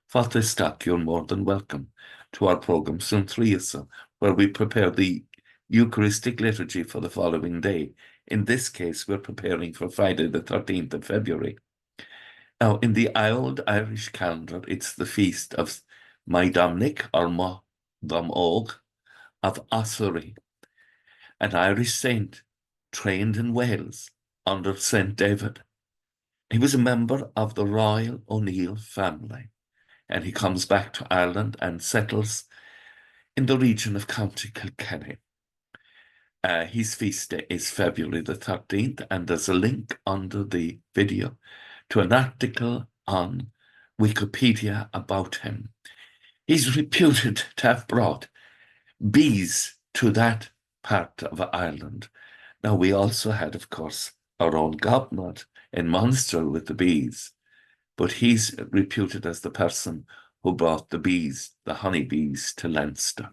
Stack, you're more than welcome to our program Suantraí Íosa, where we prepare the Eucharistic liturgy for the following day. In this case, we're preparing for Friday, the 13th of February. Now, in the old Irish calendar, it's the feast of Domnóc or Modomnóc of Ossory, an Irish saint trained in Wales under St. David. He was a member of the Royal O'Neill family, and he comes back to Ireland and settles in the region of County Kilkenny. His feast day is February the 13th, and there's a link under the video to an article on Wikipedia about him. He's reputed to have brought bees to that part of Ireland. Now, we also had, of course, our own gobnut in Manister with the bees, but he's reputed as the person who brought the bees, the honeybees, to Leinster.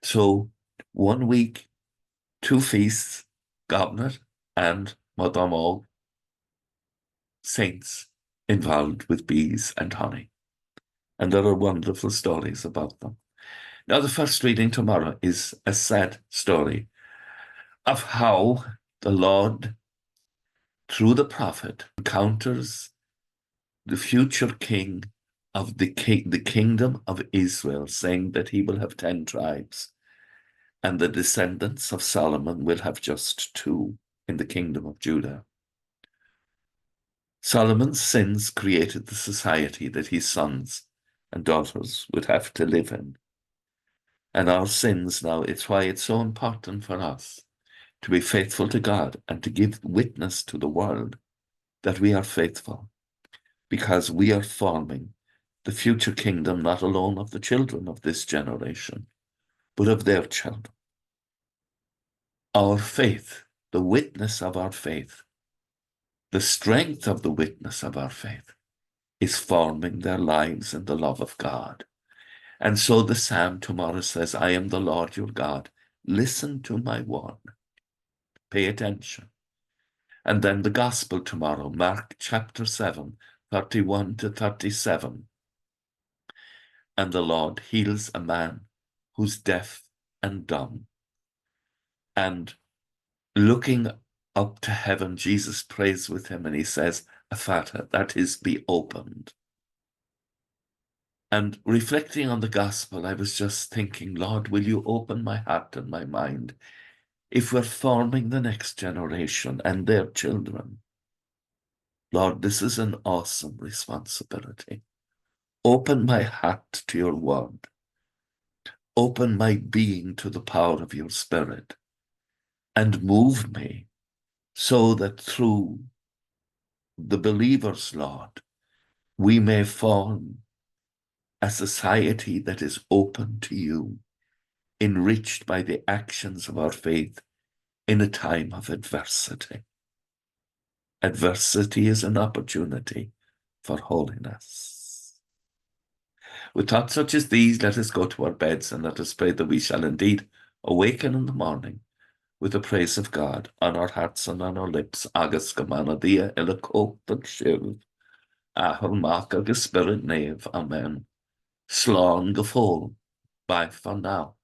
So 1 week, 2 feasts, gobnut and Modomnóc, saints involved with bees and honey. And there are wonderful stories about them. Now, the first reading tomorrow is a sad story of how the Lord, through the prophet, encounters the future king of the kingdom of Israel, saying that he will have 10 tribes, and the descendants of Solomon will have just 2 in the kingdom of Judah. Solomon's sins created the society that his sons and daughters would have to live in. And our sins now, it's why it's so important for us to be faithful to God and to give witness to the world that we are faithful, because we are forming the future kingdom not alone of the children of this generation, but of their children. Our faith, the witness of our faith, the strength of the witness of our faith is forming their lives in the love of God. And so the psalm tomorrow says, I am the Lord your God. Listen to my word. Pay attention. And then the gospel tomorrow, Mark chapter 7, 31 to 37. And the Lord heals a man who's deaf and dumb. And looking up to heaven, Jesus prays with him and he says, Ephata, that is, be opened. And reflecting on the gospel, I was just thinking, Lord, will you open my heart and my mind if we're forming the next generation and their children? Lord, this is an awesome responsibility. Open my heart to your word. Open my being to the power of your spirit, and move me so that through the believers, Lord, we may form a society that is open to you, enriched by the actions of our faith in a time of adversity. Adversity is an opportunity for holiness. With thoughts such as these, let us go to our beds and let us pray that we shall indeed awaken in the morning with the praise of God on our hearts and on our lips. Agus gamana dia ila cope and shiv. Ahel mak agus spirit nave. Amen. Slán go fól. Bye for now.